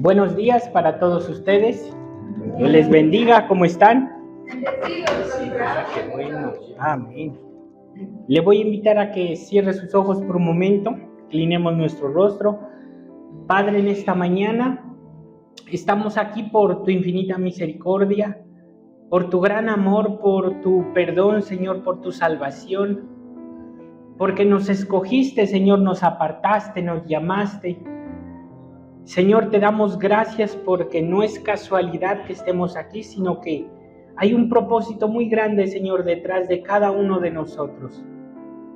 Buenos días para todos ustedes. Dios les bendiga. ¿Cómo están? Qué bueno. Amén. Le voy a invitar a que cierre sus ojos por un momento. Inclinemos nuestro rostro. Padre, en esta mañana estamos aquí por tu infinita misericordia, por tu gran amor, por tu perdón, Señor, por tu salvación, porque nos escogiste, Señor, nos apartaste, nos llamaste. Señor, te damos gracias porque no es casualidad que estemos aquí, sino que hay un propósito muy grande, Señor, detrás de cada uno de nosotros.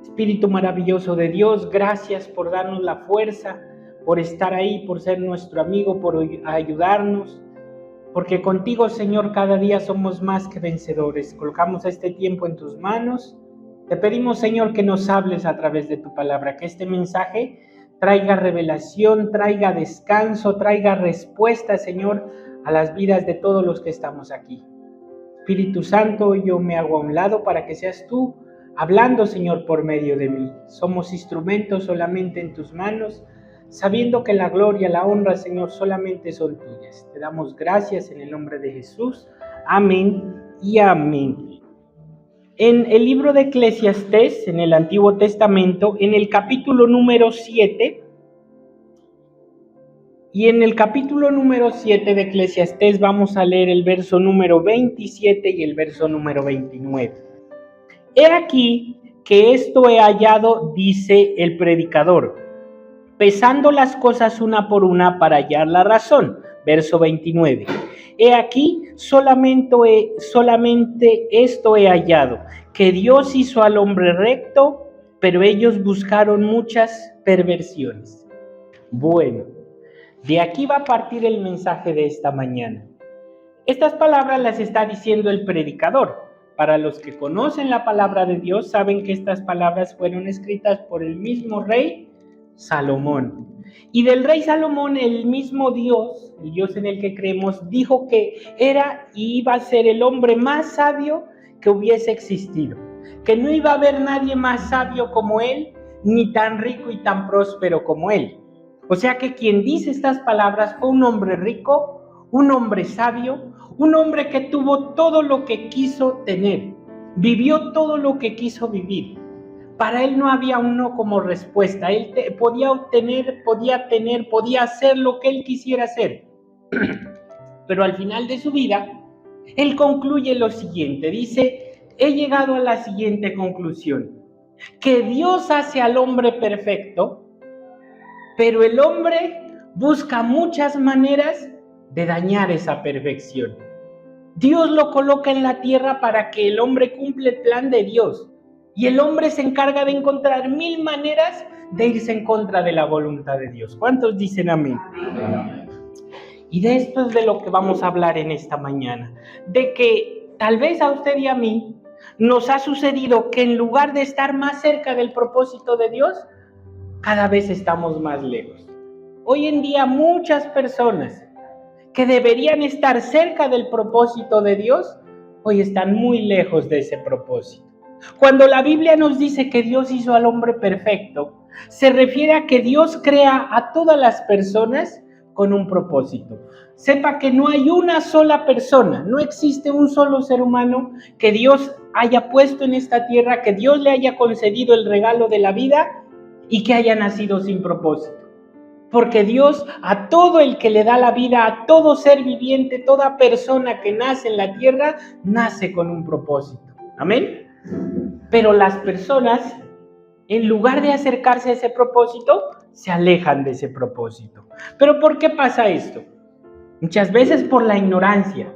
Espíritu maravilloso de Dios, gracias por darnos la fuerza, por estar ahí, por ser nuestro amigo, por ayudarnos, porque contigo, Señor, cada día somos más que vencedores. Colocamos este tiempo en tus manos. Te pedimos, Señor, que nos hables a través de tu palabra, que este mensaje traiga revelación, traiga descanso, traiga respuesta, Señor, a las vidas de todos los que estamos aquí. Espíritu Santo, yo me hago a un lado para que seas tú hablando, Señor, por medio de mí. Somos instrumentos solamente en tus manos, sabiendo que la gloria, la honra, Señor, solamente son tuyas. Te damos gracias en el nombre de Jesús. Amén y amén. En el libro de Eclesiastés, en el Antiguo Testamento, en el capítulo número 7, y en el capítulo número 7 de Eclesiastés vamos a leer el verso número 27 y el verso número 29. He aquí que esto he hallado, dice el predicador, pesando las cosas una por una para hallar la razón. Verso 29. He aquí, solamente esto he hallado, que Dios hizo al hombre recto, pero ellos buscaron muchas perversiones. Bueno, de aquí va a partir el mensaje de esta mañana. Estas palabras las está diciendo el predicador. Para los que conocen la palabra de Dios, saben que estas palabras fueron escritas por el mismo rey Salomón. Y del rey Salomón, el mismo Dios, el Dios en el que creemos, dijo que era y iba a ser el hombre más sabio que hubiese existido, que no iba a haber nadie más sabio como él, ni tan rico y tan próspero como él. O sea que quien dice estas palabras fue un hombre rico, un hombre sabio, un hombre que tuvo todo lo que quiso tener, vivió todo lo que quiso vivir. Para él no había un no como respuesta. Él podía obtener, podía hacer lo que él quisiera hacer. Pero al final de su vida, él concluye lo siguiente. Dice, he llegado a la siguiente conclusión. Que Dios hace al hombre perfecto, pero el hombre busca muchas maneras de dañar esa perfección. Dios lo coloca en la tierra para que el hombre cumpla el plan de Dios. Y el hombre se encarga de encontrar 1000 maneras de irse en contra de la voluntad de Dios. ¿Cuántos dicen amén? Amén. Y de esto es de lo que vamos a hablar en esta mañana. De que tal vez a usted y a mí nos ha sucedido que en lugar de estar más cerca del propósito de Dios, cada vez estamos más lejos. Hoy en día muchas personas que deberían estar cerca del propósito de Dios, hoy están muy lejos de ese propósito. Cuando la Biblia nos dice que Dios hizo al hombre perfecto, se refiere a que Dios crea a todas las personas con un propósito. Sepa que no hay una sola persona, no existe un solo ser humano que Dios haya puesto en esta tierra, que Dios le haya concedido el regalo de la vida y que haya nacido sin propósito. Porque Dios a todo el que le da la vida, a todo ser viviente, toda persona que nace en la tierra, nace con un propósito. Amén. Pero las personas, en lugar de acercarse a ese propósito, se alejan de ese propósito. ¿Pero por qué pasa esto? Muchas veces por la ignorancia.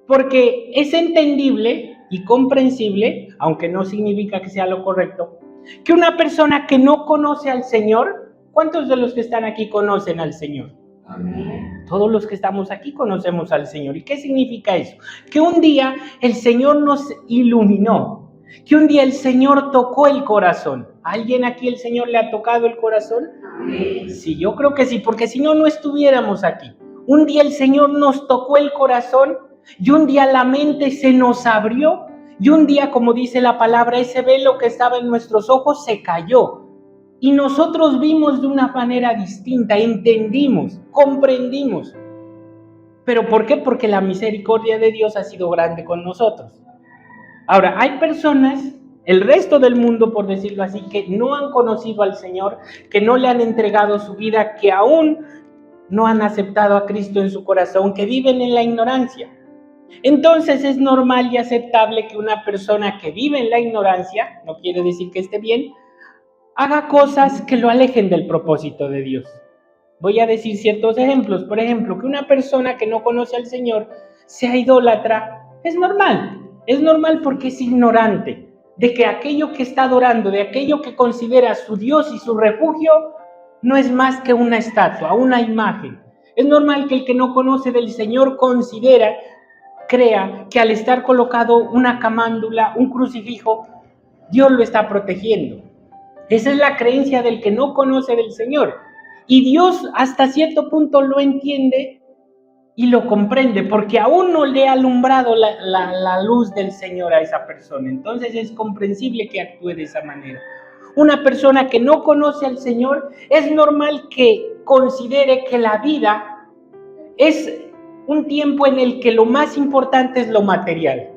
Porque es entendible y comprensible, aunque no significa que sea lo correcto, que una persona que no conoce al Señor, ¿cuántos de los que están aquí conocen al Señor? Amén. Todos los que estamos aquí conocemos al Señor. ¿Y qué significa eso? Que un día el Señor nos iluminó. Que un día el Señor tocó el corazón. ¿A alguien aquí el Señor le ha tocado el corazón? Amén. Sí, yo creo que sí, porque si no, no estuviéramos aquí. Un día el Señor nos tocó el corazón y un día la mente se nos abrió y un día, como dice la palabra, ese velo que estaba en nuestros ojos se cayó. Y nosotros vimos de una manera distinta, entendimos, comprendimos. ¿Pero por qué? Porque la misericordia de Dios ha sido grande con nosotros. Ahora, hay personas, el resto del mundo, por decirlo así, que no han conocido al Señor, que no le han entregado su vida, que aún no han aceptado a Cristo en su corazón, que viven en la ignorancia. Entonces es normal y aceptable que una persona que vive en la ignorancia, no quiere decir que esté bien, haga cosas que lo alejen del propósito de Dios. Voy a decir ciertos ejemplos. Por ejemplo, que una persona que no conoce al Señor sea idólatra, es normal porque es ignorante de que aquello que está adorando, de aquello que considera su Dios y su refugio, no es más que una estatua, una imagen. Es normal que el que no conoce del Señor crea que al estar colocado una camándula, un crucifijo, Dios lo está protegiendo. Esa es la creencia del que no conoce del Señor. Y Dios hasta cierto punto lo entiende y lo comprende, porque aún no le ha alumbrado la luz del Señor a esa persona. Entonces es comprensible que actúe de esa manera. Una persona que no conoce al Señor, es normal que considere que la vida es un tiempo en el que lo más importante es lo material.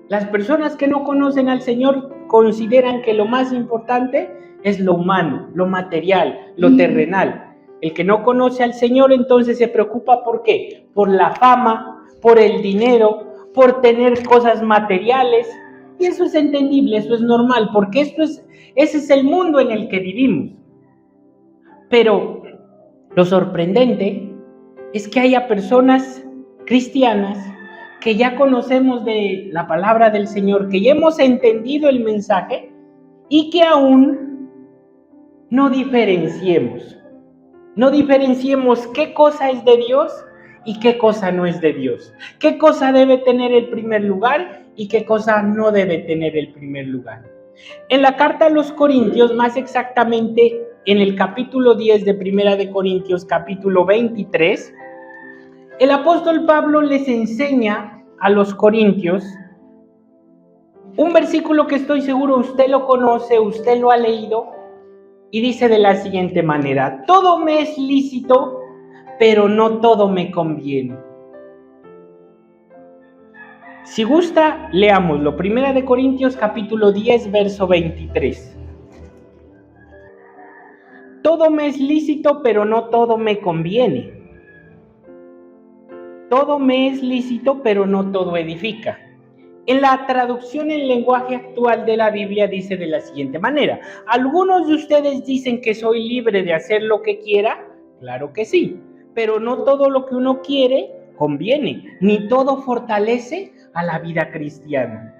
Las personas que no conocen al Señor consideran que lo más importante es lo humano, lo material, lo terrenal. El que no conoce al Señor entonces se preocupa ¿por qué? Por la fama, por el dinero, por tener cosas materiales. Y eso es entendible, eso es normal, porque ese es el mundo en el que vivimos. Pero lo sorprendente es que haya personas cristianas que ya conocemos de la palabra del Señor, que ya hemos entendido el mensaje y que aún no diferenciemos qué cosa es de Dios y qué cosa no es de Dios, qué cosa debe tener el primer lugar y qué cosa no debe tener el primer lugar. En la carta a los Corintios, más exactamente en el capítulo 10 de Primera de Corintios, capítulo 23, el apóstol Pablo les enseña a los corintios un versículo que estoy seguro usted lo conoce, usted lo ha leído, y dice de la siguiente manera: todo me es lícito, pero no todo me conviene. Si gusta, leámoslo. Primera de Corintios, capítulo 10, verso 23. Todo me es lícito, pero no todo me conviene. Todo me es lícito, pero no todo edifica. En la traducción en lenguaje actual de la Biblia dice de la siguiente manera: algunos de ustedes dicen que soy libre de hacer lo que quiera. Claro que sí, pero no todo lo que uno quiere conviene, ni todo fortalece a la vida cristiana.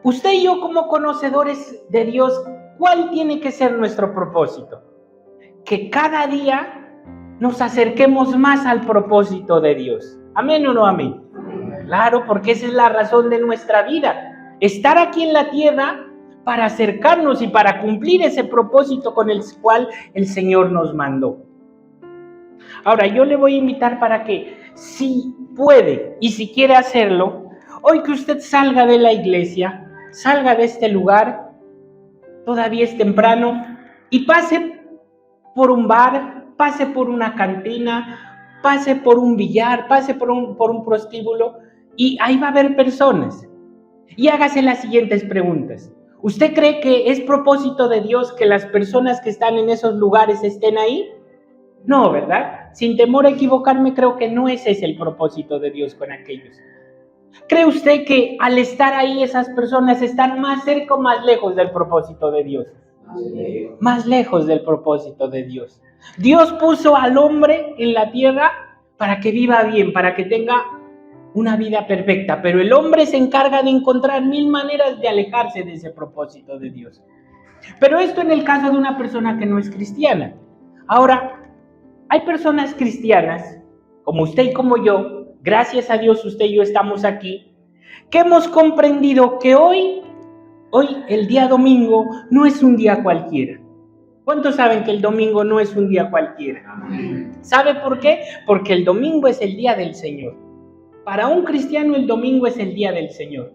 Usted y yo, como conocedores de Dios, ¿cuál tiene que ser nuestro propósito? Que cada día nos acerquemos más al propósito de Dios. ¿Amén o no amén? Claro, porque esa es la razón de nuestra vida. Estar aquí en la tierra para acercarnos y para cumplir ese propósito con el cual el Señor nos mandó. Ahora, yo le voy a invitar para que, si puede y si quiere hacerlo, hoy que usted salga de la iglesia, salga de este lugar, todavía es temprano, y pase por un bar, pase por una cantina, pase por un billar, pase por un prostíbulo, y ahí va a haber personas. Y hágase las siguientes preguntas. ¿Usted cree que es propósito de Dios que las personas que están en esos lugares estén ahí? No, ¿verdad? Sin temor a equivocarme, creo que no ese es el propósito de Dios con aquellos. ¿Cree usted que al estar ahí esas personas están más cerca o más lejos del propósito de Dios? Más lejos del propósito de Dios. Dios puso al hombre en la tierra para que viva bien, para que tenga una vida perfecta, pero el hombre se encarga de encontrar 1000 maneras de alejarse de ese propósito de Dios. Pero esto en el caso de una persona que no es cristiana. Ahora, hay personas cristianas, como usted y como yo, gracias a Dios usted y yo estamos aquí, que hemos comprendido que hoy, el día domingo, no es un día cualquiera. ¿Cuántos saben que el domingo no es un día cualquiera? ¿Sabe por qué? Porque el domingo es el día del Señor. Para un cristiano el domingo es el día del Señor.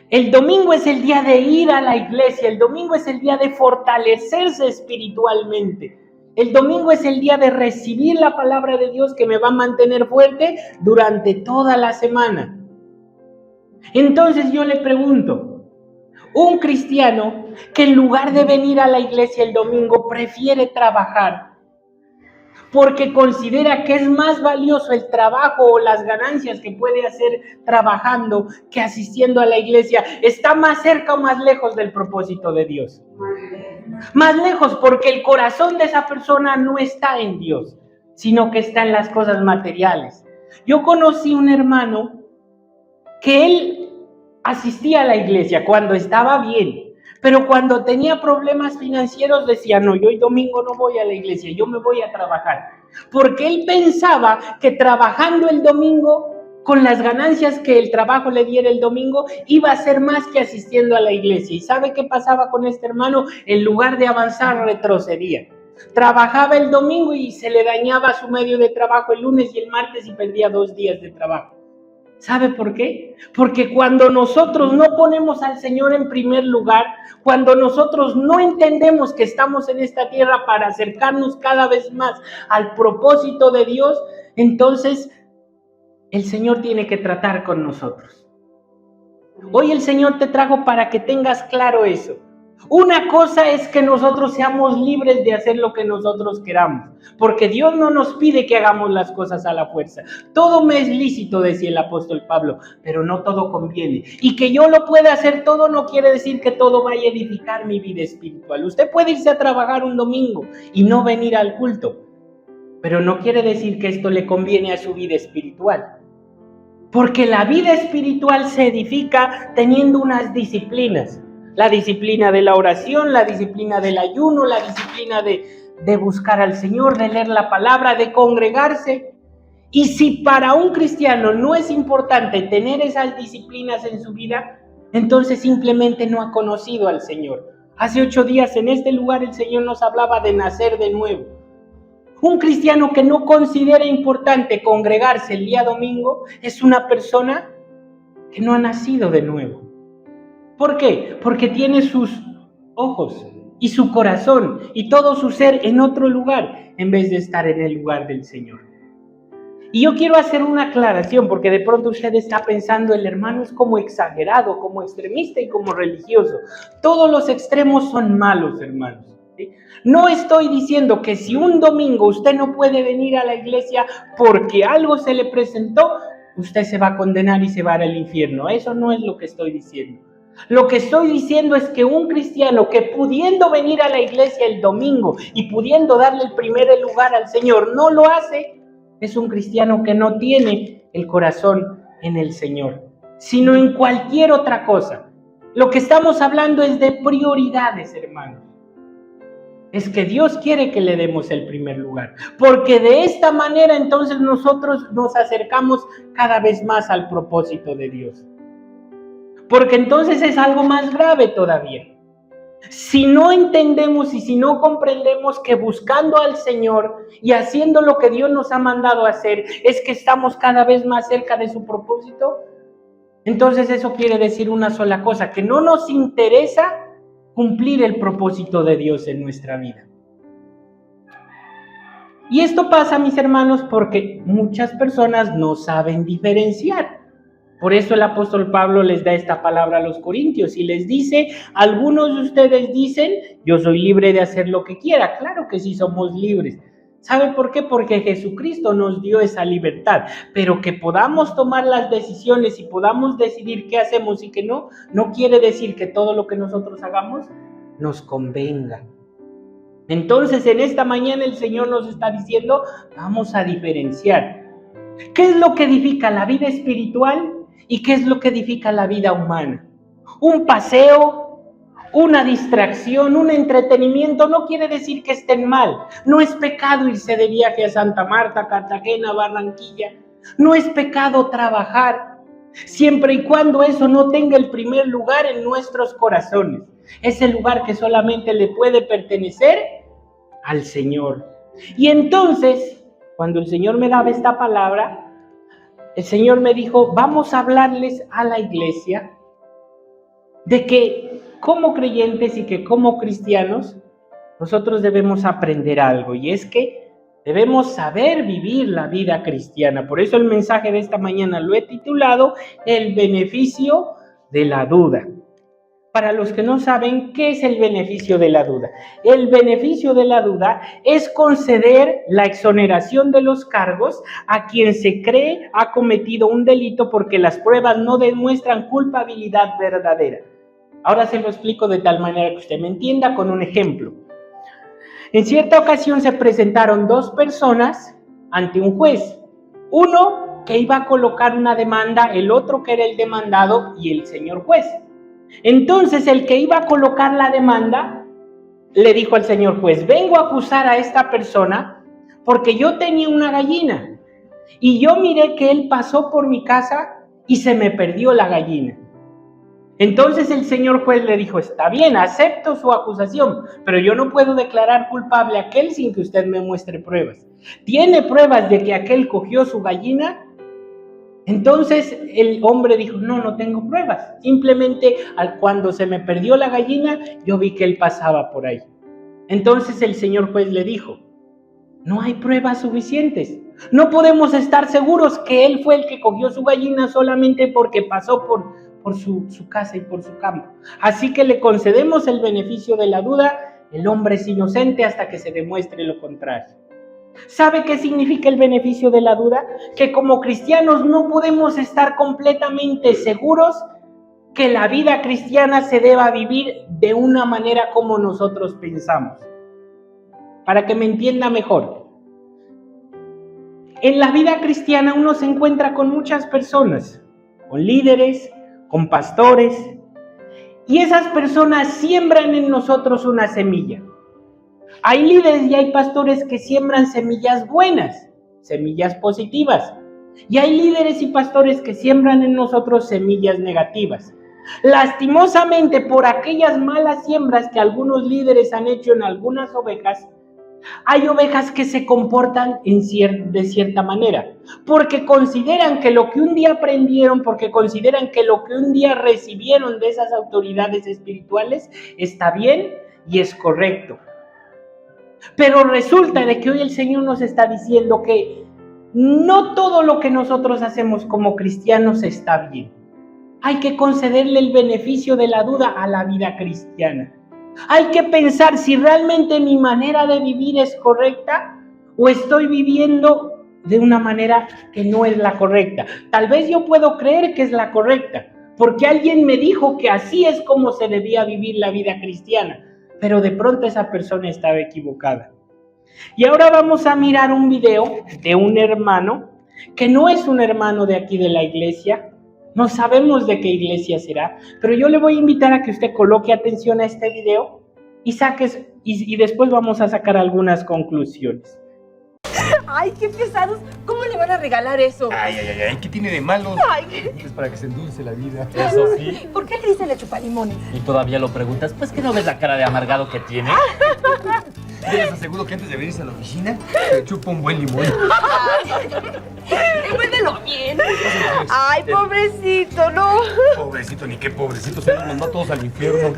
El domingo es el día de ir a la iglesia, el domingo es el día de fortalecerse espiritualmente. El domingo es el día de recibir la palabra de Dios que me va a mantener fuerte durante toda la semana. Entonces yo le pregunto, un cristiano que en lugar de venir a la iglesia el domingo prefiere trabajar porque considera que es más valioso el trabajo o las ganancias que puede hacer trabajando que asistiendo a la iglesia, ¿está más cerca o más lejos del propósito de Dios? Más lejos, porque el corazón de esa persona no está en Dios, sino que está en las cosas materiales. Yo conocí un hermano que él asistía a la iglesia cuando estaba bien, pero cuando tenía problemas financieros decía, no, yo hoy domingo no voy a la iglesia, yo me voy a trabajar. Porque él pensaba que trabajando el domingo, con las ganancias que el trabajo le diera el domingo, iba a ser más que asistiendo a la iglesia. ¿Y sabe qué pasaba con este hermano? En lugar de avanzar, retrocedía. Trabajaba el domingo y se le dañaba su medio de trabajo el lunes y el martes y perdía 2 días de trabajo. ¿Sabe por qué? Porque cuando nosotros no ponemos al Señor en primer lugar, cuando nosotros no entendemos que estamos en esta tierra para acercarnos cada vez más al propósito de Dios, entonces el Señor tiene que tratar con nosotros. Hoy el Señor te trajo para que tengas claro eso. Una cosa es que nosotros seamos libres de hacer lo que nosotros queramos, porque Dios no nos pide que hagamos las cosas a la fuerza. Todo me es lícito, decía el apóstol Pablo, pero no todo conviene. Y que yo lo pueda hacer todo no quiere decir que todo vaya a edificar mi vida espiritual. Usted puede irse a trabajar un domingo y no venir al culto, pero no quiere decir que esto le conviene a su vida espiritual. Porque la vida espiritual se edifica teniendo unas disciplinas. La disciplina de la oración, la disciplina del ayuno, la disciplina de buscar al Señor, de leer la palabra, de congregarse. Y si para un cristiano no es importante tener esas disciplinas en su vida, entonces simplemente no ha conocido al Señor. Hace 8 días en este lugar el Señor nos hablaba de nacer de nuevo. Un cristiano que no considera importante congregarse el día domingo es una persona que no ha nacido de nuevo. ¿Por qué? Porque tiene sus ojos y su corazón y todo su ser en otro lugar en vez de estar en el lugar del Señor. Y yo quiero hacer una aclaración porque de pronto usted está pensando, el hermano es como exagerado, como extremista y como religioso. Todos los extremos son malos, hermanos. ¿Sí? No estoy diciendo que si un domingo usted no puede venir a la iglesia porque algo se le presentó, usted se va a condenar y se va al infierno. Eso no es lo que estoy diciendo. Lo que estoy diciendo es que un cristiano que pudiendo venir a la iglesia el domingo y pudiendo darle el primer lugar al Señor no lo hace, es un cristiano que no tiene el corazón en el Señor, sino en cualquier otra cosa. Lo que estamos hablando es de prioridades, hermanos. Es que Dios quiere que le demos el primer lugar, porque de esta manera entonces nosotros nos acercamos cada vez más al propósito de Dios. Porque entonces es algo más grave todavía. Si no entendemos y si no comprendemos que buscando al Señor y haciendo lo que Dios nos ha mandado a hacer es que estamos cada vez más cerca de su propósito, entonces eso quiere decir una sola cosa, que no nos interesa cumplir el propósito de Dios en nuestra vida. Y esto pasa, mis hermanos, porque muchas personas no saben diferenciar. Por eso el apóstol Pablo les da esta palabra a los corintios y les dice, algunos de ustedes dicen, yo soy libre de hacer lo que quiera. Claro que sí somos libres. ¿Sabe por qué? Porque Jesucristo nos dio esa libertad. Pero que podamos tomar las decisiones y podamos decidir qué hacemos y qué no, no quiere decir que todo lo que nosotros hagamos nos convenga. Entonces en esta mañana el Señor nos está diciendo, vamos a diferenciar. ¿Qué es lo que edifica la vida espiritual? ¿Y qué es lo que edifica la vida humana? Un paseo, una distracción, un entretenimiento no quiere decir que estén mal. No es pecado irse de viaje a Santa Marta, Cartagena, Barranquilla. No es pecado trabajar, siempre y cuando eso no tenga el primer lugar en nuestros corazones. Ese lugar que solamente le puede pertenecer al Señor. Y entonces, cuando el Señor me daba esta palabra, el Señor me dijo, vamos a hablarles a la iglesia de que como creyentes y que como cristianos nosotros debemos aprender algo, y es que debemos saber vivir la vida cristiana. Por eso el mensaje de esta mañana lo he titulado El beneficio de la duda. Para los que no saben, ¿qué es el beneficio de la duda? El beneficio de la duda es conceder la exoneración de los cargos a quien se cree ha cometido un delito porque las pruebas no demuestran culpabilidad verdadera. Ahora se lo explico de tal manera que usted me entienda con un ejemplo. En cierta ocasión se presentaron dos personas ante un juez. Uno que iba a colocar una demanda, el otro que era el demandado y el señor juez. Entonces el que iba a colocar la demanda le dijo al señor juez: vengo a acusar a esta persona porque yo tenía una gallina y yo miré que él pasó por mi casa y se me perdió la gallina. Entonces el señor juez le dijo: está bien, acepto su acusación, pero yo no puedo declarar culpable a aquel sin que usted me muestre pruebas. ¿Tiene pruebas de que aquel cogió su gallina? Entonces el hombre dijo: no tengo pruebas, simplemente cuando se me perdió la gallina yo vi que él pasaba por ahí. Entonces el señor juez le dijo: no hay pruebas suficientes, no podemos estar seguros que él fue el que cogió su gallina solamente porque pasó por su casa y por su campo, así que le concedemos el beneficio de la duda, el hombre es inocente hasta que se demuestre lo contrario. ¿Sabe qué significa el beneficio de la duda? Que como cristianos no podemos estar completamente seguros que la vida cristiana se deba vivir de una manera como nosotros pensamos. Para que me entienda mejor, en la vida cristiana uno se encuentra con muchas personas, con líderes, con pastores, y esas personas siembran en nosotros una semilla. Hay líderes y hay pastores que siembran semillas buenas, semillas positivas. Y hay líderes y pastores que siembran en nosotros semillas negativas. Lastimosamente, por aquellas malas siembras que algunos líderes han hecho en algunas ovejas, hay ovejas que se comportan de cierta manera, porque consideran que lo que un día aprendieron, porque consideran que lo que un día recibieron de esas autoridades espirituales está bien y es correcto. Pero resulta de que hoy el Señor nos está diciendo que no todo lo que nosotros hacemos como cristianos está bien. Hay que concederle el beneficio de la duda a la vida cristiana. Hay que pensar si realmente mi manera de vivir es correcta o estoy viviendo de una manera que no es la correcta. Tal vez yo puedo creer que es la correcta, porque alguien me dijo que así es como se debía vivir la vida cristiana. Pero de pronto esa persona estaba equivocada. Y ahora vamos a mirar un video de un hermano que no es un hermano de aquí de la iglesia. No sabemos de qué iglesia será, pero yo le voy a invitar a que usted coloque atención a este video y después vamos a sacar algunas conclusiones. ¡Ay, qué pesados! ¿Cómo le van a regalar eso? Ay, ¿qué tiene de malo? Ay. Es para que se endulce la vida. Eso sí. ¿Por qué le dicen la chupalimones? Y todavía lo preguntas, pues que no ves la cara de amargado que tiene. Yo les aseguro que antes de venirse a la oficina, se chupa un buen limón. Envuélvelo bien. Ay, pobrecito, no. Pobrecito, ni qué pobrecito, se nos mandó a todos al infierno.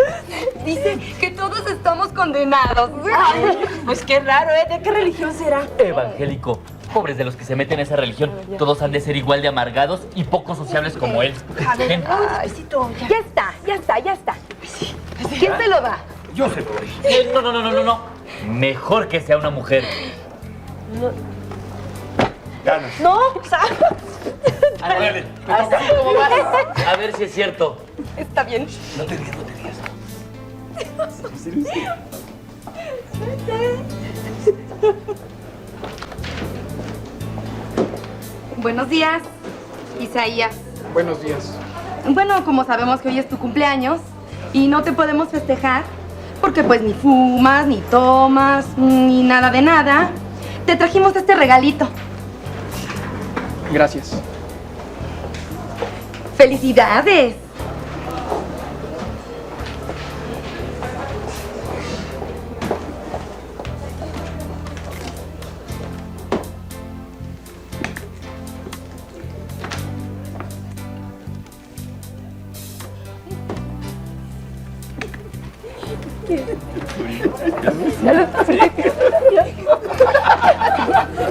Dice que todos estamos condenados. Ay, pues qué raro, ¿eh? ¿De qué religión será? Evangélico. Pobres de los que se meten en esa religión. Todos han de ser igual de amargados y poco sociables como él. Ven. Ay, ya está. ¿Quién se lo da? Yo se lo doy. No. Mejor que sea una mujer. Ganas. No, A ver, así como vas. A ver si es cierto. está bien. No te digas. Buenos días, Isaías. Buenos días. Bueno, como sabemos que hoy es tu cumpleaños y no te podemos festejar porque pues ni fumas, ni tomas, ni nada de nada, te trajimos este regalito. Gracias. ¡Felicidades!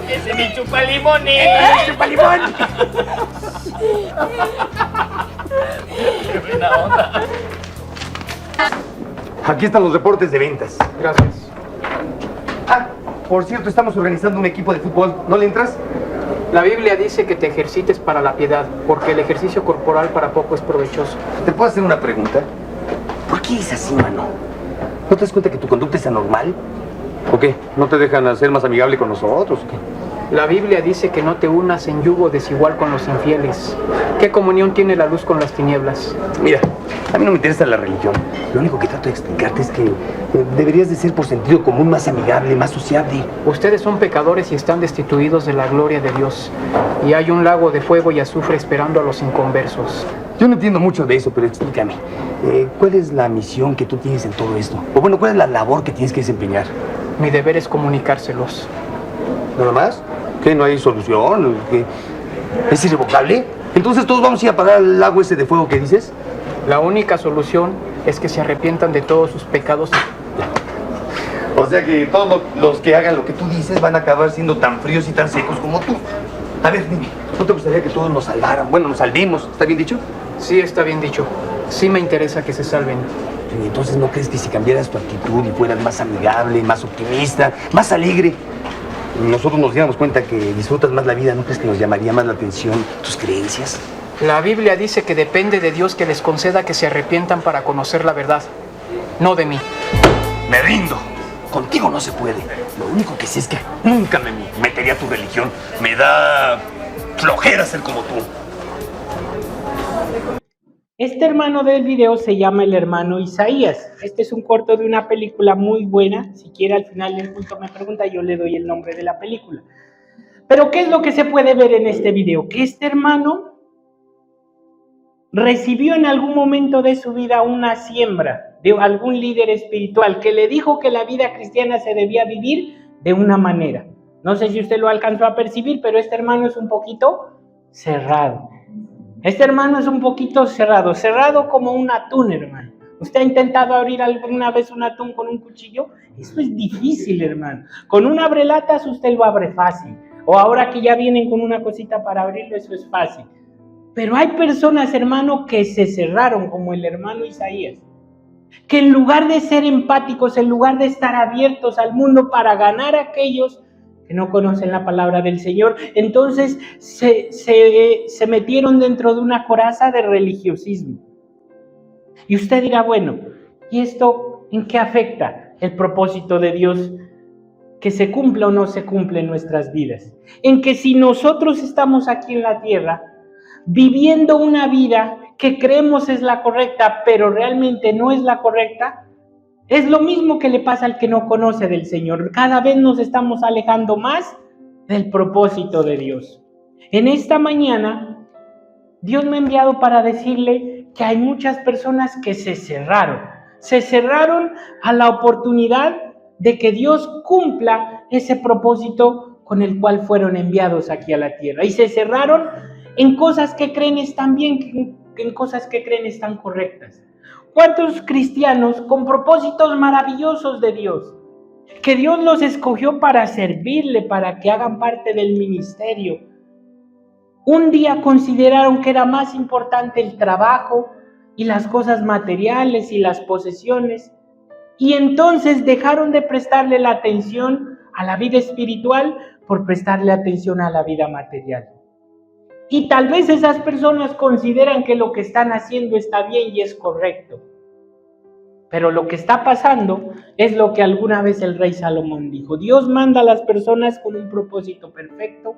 ¡Ese es mi chupalimones! ¡Chupalimón! ¡Qué buena onda! Aquí están los reportes de ventas. Gracias. Ah, por cierto, estamos organizando un equipo de fútbol. ¿No le entras? La Biblia dice que te ejercites para la piedad, porque el ejercicio corporal para poco es provechoso. ¿Te puedo hacer una pregunta? ¿Por qué es así, mano? ¿No te das cuenta que tu conducta es anormal? ¿O qué? ¿No te dejan ser más amigable con nosotros o qué? La Biblia dice que no te unas en yugo desigual con los infieles. ¿Qué comunión tiene la luz con las tinieblas? Mira, a mí no me interesa la religión. Lo único que trato de explicarte es que deberías de ser por sentido común más amigable, más sociable. Ustedes son pecadores y están destituidos de la gloria de Dios. Y hay un lago de fuego y azufre esperando a los inconversos. Yo no entiendo mucho de eso, pero explícame. ¿Cuál es la misión que tú tienes en todo esto? O bueno, ¿cuál es la labor que tienes que desempeñar? Mi deber es comunicárselos. ¿Nada más? ¿Qué? ¿No hay solución? ¿Qué? ¿Es irrevocable? Entonces todos vamos a ir a pagar el lago ese de fuego que dices. La única solución es que se arrepientan de todos sus pecados. O sea que todos los que hagan lo que tú dices van a acabar siendo tan fríos y tan secos como tú. A ver, dime, ¿no te gustaría que todos nos salvaran? Bueno, nos salvemos, ¿está bien dicho? Sí, está bien dicho. Sí me interesa que se salven. Y entonces, ¿no crees que si cambiaras tu actitud y fueras más amigable, más optimista, más alegre, nosotros nos diéramos cuenta que disfrutas más la vida? ¿No crees que nos llamaría más la atención tus creencias? La Biblia dice que depende de Dios que les conceda que se arrepientan para conocer la verdad, no de mí. Me rindo. Contigo no se puede. Lo único que sé es que nunca me metería a tu religión. Me da flojera ser como tú. Este hermano del video se llama el hermano Isaías. Este es un corto de una película muy buena. Si quiere al final del punto me pregunta, yo le doy el nombre de la película. Pero ¿qué es lo que se puede ver en este video? Que este hermano recibió en algún momento de su vida una siembra de algún líder espiritual que le dijo que la vida cristiana se debía vivir de una manera. No sé si usted lo alcanzó a percibir, pero este hermano es un poquito cerrado. Este hermano es un poquito cerrado como un atún, hermano. ¿Usted ha intentado abrir alguna vez un atún con un cuchillo? Eso es difícil, hermano. Con un abrelatas usted lo abre fácil. O ahora que ya vienen con una cosita para abrirlo, eso es fácil. Pero hay personas, hermano, que se cerraron, como el hermano Isaías, que en lugar de ser empáticos, en lugar de estar abiertos al mundo para ganar a aquellos que no conocen la palabra del Señor, entonces se metieron dentro de una coraza de religiosismo. Y usted dirá, bueno, ¿y esto en qué afecta el propósito de Dios? Que se cumpla o no se cumple en nuestras vidas. En que si nosotros estamos aquí en la tierra, viviendo una vida que creemos es la correcta, pero realmente no es la correcta, es lo mismo que le pasa al que no conoce del Señor. Cada vez nos estamos alejando más del propósito de Dios. En esta mañana, Dios me ha enviado para decirle que hay muchas personas que se cerraron a la oportunidad de que Dios cumpla ese propósito con el cual fueron enviados aquí a la tierra. Y se cerraron en cosas que creen están bien, en cosas que creen están correctas. ¿Cuántos cristianos con propósitos maravillosos de Dios, que Dios los escogió para servirle, para que hagan parte del ministerio, un día consideraron que era más importante el trabajo y las cosas materiales y las posesiones, y entonces dejaron de prestarle la atención a la vida espiritual por prestarle atención a la vida material? Y tal vez esas personas consideran que lo que están haciendo está bien y es correcto. Pero lo que está pasando es lo que alguna vez el rey Salomón dijo. Dios manda a las personas con un propósito perfecto.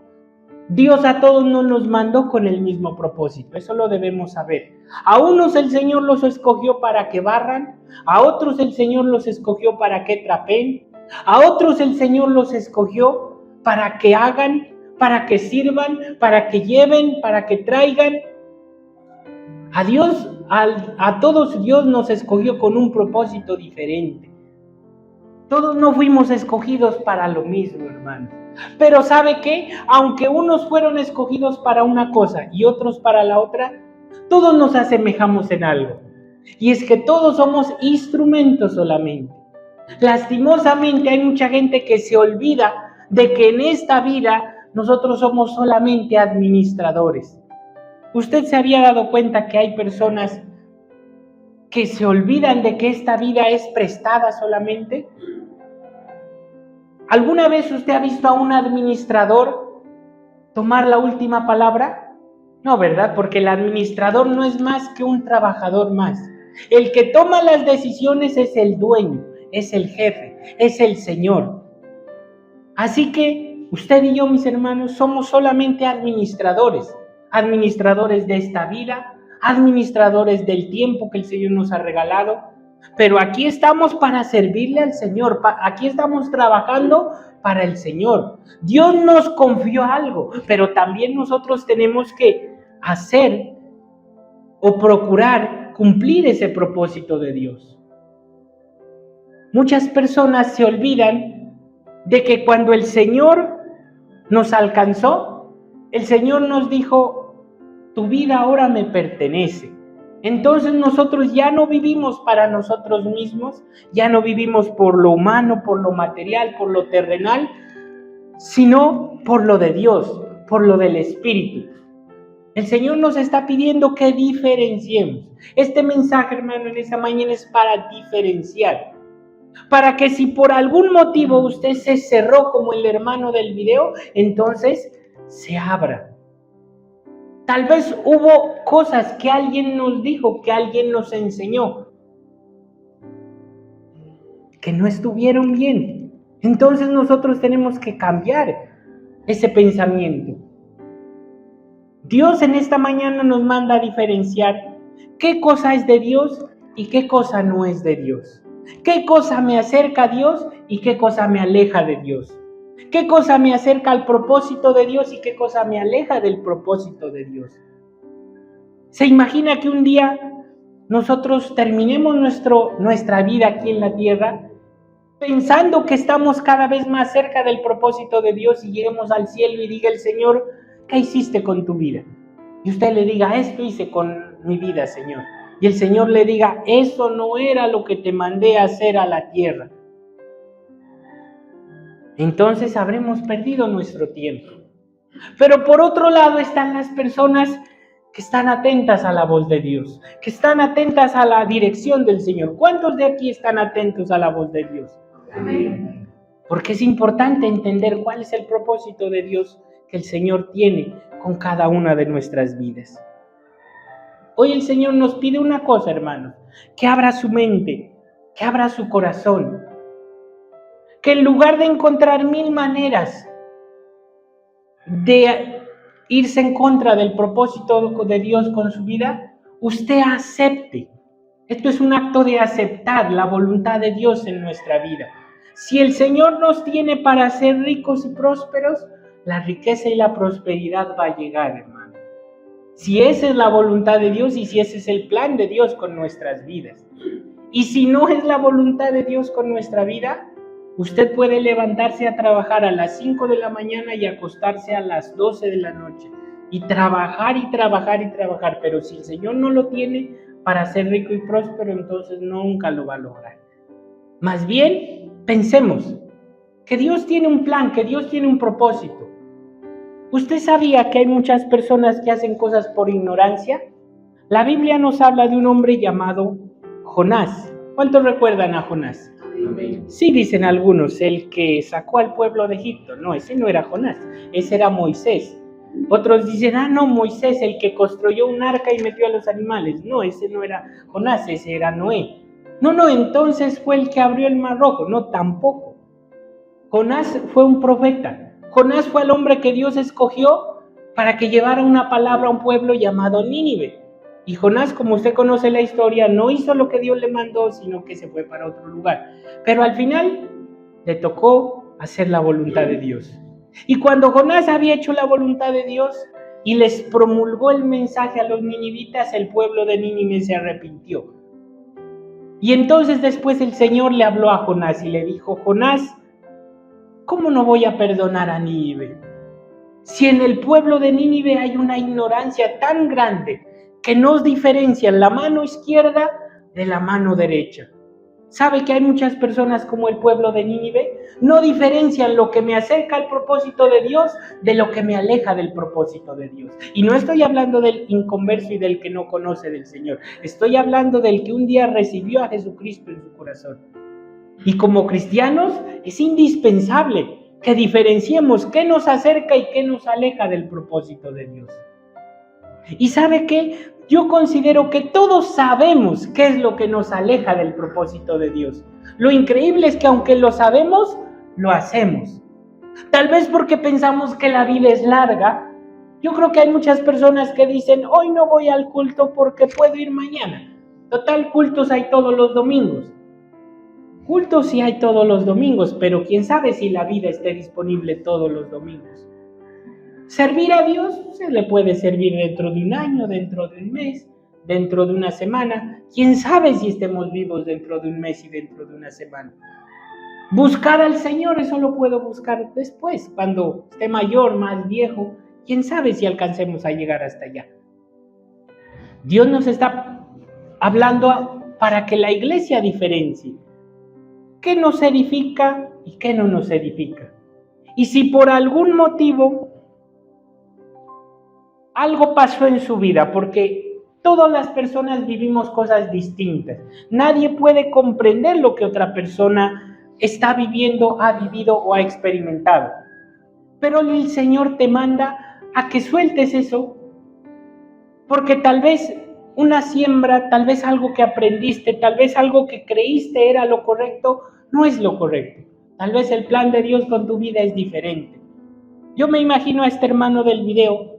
Dios a todos no nos mandó con el mismo propósito. Eso lo debemos saber. A unos el Señor los escogió para que barran. A otros el Señor los escogió para que trapeen. A otros el Señor los escogió para que hagan, para que sirvan, para que lleven, para que traigan. A todos Dios nos escogió con un propósito diferente. Todos no fuimos escogidos para lo mismo, hermano. Pero ¿sabe qué? Aunque unos fueron escogidos para una cosa y otros para la otra, todos nos asemejamos en algo. Y es que todos somos instrumentos solamente. Lastimosamente hay mucha gente que se olvida de que en esta vida nosotros somos solamente administradores. ¿Usted se había dado cuenta que hay personas que se olvidan de que esta vida es prestada solamente? ¿Alguna vez usted ha visto a un administrador tomar la última palabra? No, ¿verdad? Porque el administrador no es más que un trabajador más. El que toma las decisiones es el dueño, es el jefe, es el Señor. Así que usted y yo, mis hermanos, somos solamente administradores de esta vida, administradores del tiempo que el Señor nos ha regalado, pero aquí estamos para servirle al Señor, aquí estamos trabajando para el Señor. Dios nos confió algo, pero también nosotros tenemos que hacer o procurar cumplir ese propósito de Dios. Muchas personas se olvidan de que cuando el Señor nos alcanzó, el Señor nos dijo: tu vida ahora me pertenece. Entonces nosotros ya no vivimos para nosotros mismos, ya no vivimos por lo humano, por lo material, por lo terrenal, sino por lo de Dios, por lo del Espíritu. El Señor nos está pidiendo que diferenciemos. Este mensaje, hermano, en esta mañana es para diferenciar. Para que si por algún motivo usted se cerró como el hermano del video, entonces se abra. Tal vez hubo cosas que alguien nos dijo, que alguien nos enseñó, que no estuvieron bien. Entonces nosotros tenemos que cambiar ese pensamiento. Dios en esta mañana nos manda a diferenciar qué cosa es de Dios y qué cosa no es de Dios. ¿Qué cosa me acerca a Dios y qué cosa me aleja de Dios? ¿Qué cosa me acerca al propósito de Dios y qué cosa me aleja del propósito de Dios? ¿Se imagina que un día nosotros terminemos nuestra vida aquí en la tierra pensando que estamos cada vez más cerca del propósito de Dios y lleguemos al cielo y diga el Señor: ¿qué hiciste con tu vida? Y usted le diga: esto hice con mi vida, Señor. Y el Señor le diga: eso no era lo que te mandé a hacer a la tierra. Entonces habremos perdido nuestro tiempo. Pero por otro lado están las personas que están atentas a la voz de Dios, que están atentas a la dirección del Señor. ¿Cuántos de aquí están atentos a la voz de Dios? Amén. Porque es importante entender cuál es el propósito de Dios que el Señor tiene con cada una de nuestras vidas. Hoy el Señor nos pide una cosa, hermanos: que abra su mente, que abra su corazón, que en lugar de encontrar 1000 maneras de irse en contra del propósito de Dios con su vida, usted acepte. Esto es un acto de aceptar la voluntad de Dios en nuestra vida. Si el Señor nos tiene para ser ricos y prósperos, la riqueza y la prosperidad va a llegar, hermano. Si esa es la voluntad de Dios y si ese es el plan de Dios con nuestras vidas. Y si no es la voluntad de Dios con nuestra vida, usted puede levantarse a trabajar a las 5 de la mañana y acostarse a las 12 de la noche. Y trabajar y trabajar y trabajar. Pero si el Señor no lo tiene para ser rico y próspero, entonces nunca lo va a lograr. Más bien, pensemos que Dios tiene un plan, que Dios tiene un propósito. ¿Usted sabía que hay muchas personas que hacen cosas por ignorancia? La Biblia nos habla de un hombre llamado Jonás. ¿Cuántos recuerdan a Jonás? Sí, dicen algunos, el que sacó al pueblo de Egipto. No, ese no era Jonás, ese era Moisés. Otros dicen: no, Moisés, el que construyó un arca y metió a los animales. No, ese no era Jonás, ese era Noé. No, entonces fue el que abrió el mar rojo. No, tampoco. Jonás fue un profeta. Jonás fue el hombre que Dios escogió para que llevara una palabra a un pueblo llamado Nínive. Y Jonás, como usted conoce la historia, no hizo lo que Dios le mandó, sino que se fue para otro lugar. Pero al final le tocó hacer la voluntad de Dios. Y cuando Jonás había hecho la voluntad de Dios y les promulgó el mensaje a los ninivitas, el pueblo de Nínive se arrepintió. Y entonces después el Señor le habló a Jonás y le dijo: Jonás, ¿cómo no voy a perdonar a Nínive? Si en el pueblo de Nínive hay una ignorancia tan grande que no diferencian la mano izquierda de la mano derecha. ¿Sabe que hay muchas personas como el pueblo de Nínive? No diferencian lo que me acerca al propósito de Dios de lo que me aleja del propósito de Dios. Y no estoy hablando del inconverso y del que no conoce del Señor. Estoy hablando del que un día recibió a Jesucristo en su corazón. Y como cristianos es indispensable que diferenciemos qué nos acerca y qué nos aleja del propósito de Dios. ¿Y sabe qué? Yo considero que todos sabemos qué es lo que nos aleja del propósito de Dios. Lo increíble es que aunque lo sabemos, lo hacemos. Tal vez porque pensamos que la vida es larga. Yo creo que hay muchas personas que dicen, hoy no voy al culto porque puedo ir mañana. Total, cultos hay todos los domingos. Cultos sí hay todos los domingos, pero quién sabe si la vida esté disponible todos los domingos. Servir a Dios se le puede servir dentro de un año, dentro de un mes, dentro de una semana. ¿Quién sabe si estemos vivos dentro de un mes y dentro de una semana? Buscar al Señor, eso lo puedo buscar después, cuando esté mayor, más viejo. ¿Quién sabe si alcancemos a llegar hasta allá? Dios nos está hablando para que la iglesia diferencie qué nos edifica y qué no nos edifica. Y si por algún motivo algo pasó en su vida, porque todas las personas vivimos cosas distintas. Nadie puede comprender lo que otra persona está viviendo, ha vivido o ha experimentado. Pero el Señor te manda a que sueltes eso, porque tal vez una siembra, tal vez algo que aprendiste, tal vez algo que creíste era lo correcto, no es lo correcto. Tal vez el plan de Dios con tu vida es diferente. Yo me imagino a este hermano del video,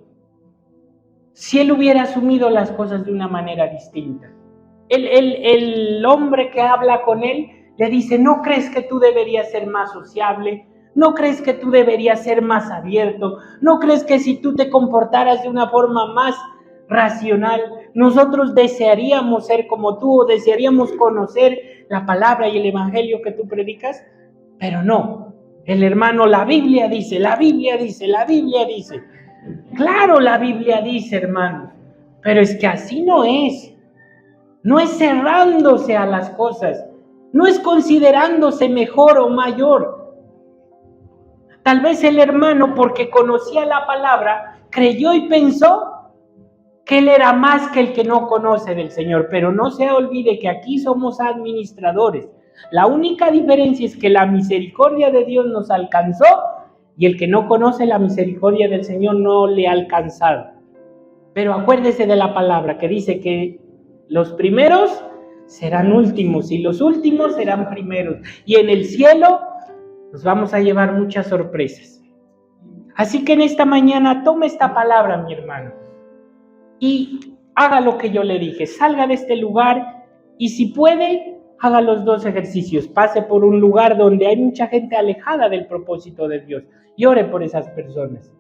si él hubiera asumido las cosas de una manera distinta. El hombre que habla con él le dice, ¿no crees que tú deberías ser más sociable? ¿No crees que tú deberías ser más abierto? ¿No crees que si tú te comportaras de una forma más racional, nosotros desearíamos ser como tú o desearíamos conocer la palabra y el evangelio que tú predicas? Pero no, el hermano, la Biblia dice, la Biblia dice, la Biblia dice. Claro, la Biblia dice, hermano, pero es que así no es. No es cerrándose a las cosas, no es considerándose mejor o mayor. Tal vez el hermano, porque conocía la palabra, creyó y pensó que él era más que el que no conoce del Señor, pero no se olvide que aquí somos administradores. La única diferencia es que la misericordia de Dios nos alcanzó y el que no conoce la misericordia del Señor no le ha alcanzado. Pero acuérdese de la palabra que dice que los primeros serán últimos y los últimos serán primeros. Y en el cielo nos vamos a llevar muchas sorpresas. Así que en esta mañana tome esta palabra, mi hermano, y haga lo que yo le dije. Salga de este lugar y si puede, haga los 2 ejercicios. Pase por un lugar donde hay mucha gente alejada del propósito de Dios y ore por esas personas.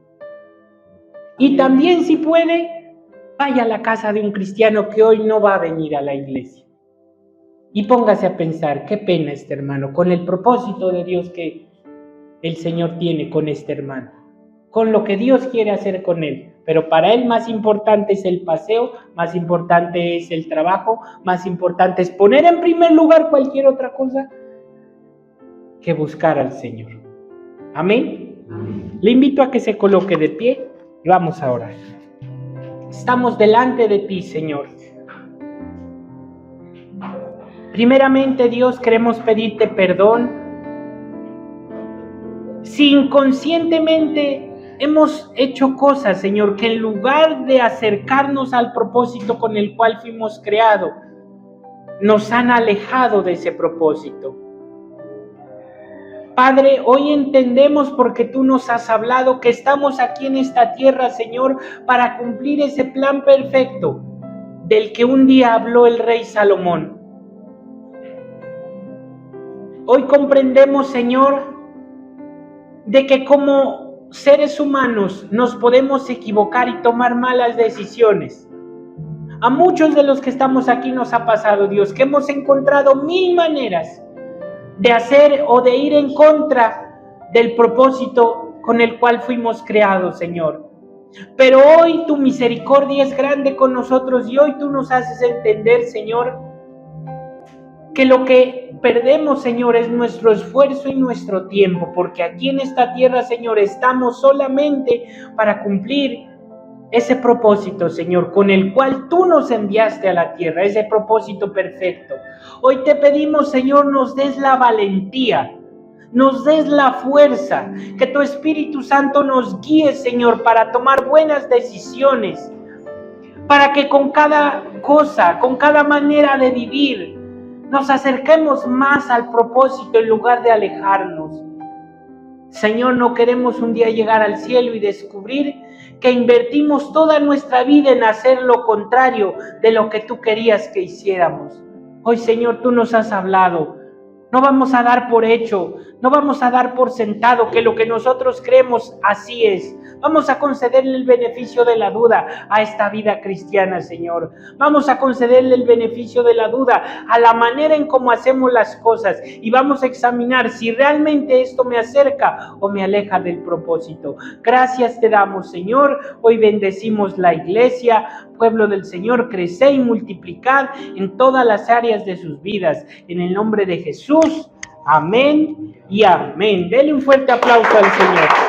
Y también, si puede, vaya a la casa de un cristiano que hoy no va a venir a la iglesia. Y póngase a pensar, qué pena este hermano, con el propósito de Dios que el Señor tiene con este hermano, con lo que Dios quiere hacer con él. Pero para él más importante es el paseo, más importante es el trabajo, más importante es poner en primer lugar cualquier otra cosa que buscar al Señor. Amén. Amén. Le invito a que se coloque de pie y vamos a orar. Estamos delante de ti, Señor. Primeramente, Dios, queremos pedirte perdón si inconscientemente hemos hecho cosas, Señor, que en lugar de acercarnos al propósito con el cual fuimos creados, nos han alejado de ese propósito. Padre, hoy entendemos porque tú nos has hablado que estamos aquí en esta tierra, Señor, para cumplir ese plan perfecto del que un día habló el rey Salomón. Hoy comprendemos, Señor, de que como seres humanos nos podemos equivocar y tomar malas decisiones. A muchos de los que estamos aquí nos ha pasado, Dios, que hemos encontrado 1000 maneras de hacer o de ir en contra del propósito con el cual fuimos creados, Señor. Pero hoy tu misericordia es grande con nosotros y hoy tú nos haces entender, Señor, que lo que perdemos, Señor, es nuestro esfuerzo y nuestro tiempo, porque aquí en esta tierra, Señor, estamos solamente para cumplir ese propósito, Señor, con el cual tú nos enviaste a la tierra, ese propósito perfecto. Hoy te pedimos, Señor, nos des la valentía, nos des la fuerza, que tu Espíritu Santo nos guíe, Señor, para tomar buenas decisiones, para que con cada cosa, con cada manera de vivir, nos acerquemos más al propósito en lugar de alejarnos. Señor, no queremos un día llegar al cielo y descubrir que invertimos toda nuestra vida en hacer lo contrario de lo que tú querías que hiciéramos. Hoy, Señor, tú nos has hablado. No vamos a dar por hecho, no vamos a dar por sentado que lo que nosotros creemos así es. Vamos a concederle el beneficio de la duda a esta vida cristiana, Señor. Vamos a concederle el beneficio de la duda a la manera en cómo hacemos las cosas y vamos a examinar si realmente esto me acerca o me aleja del propósito. Gracias te damos, Señor. Hoy bendecimos la iglesia, pueblo del Señor, creced y multiplicad en todas las áreas de sus vidas. En el nombre de Jesús, amén y amén. Denle un fuerte aplauso al Señor.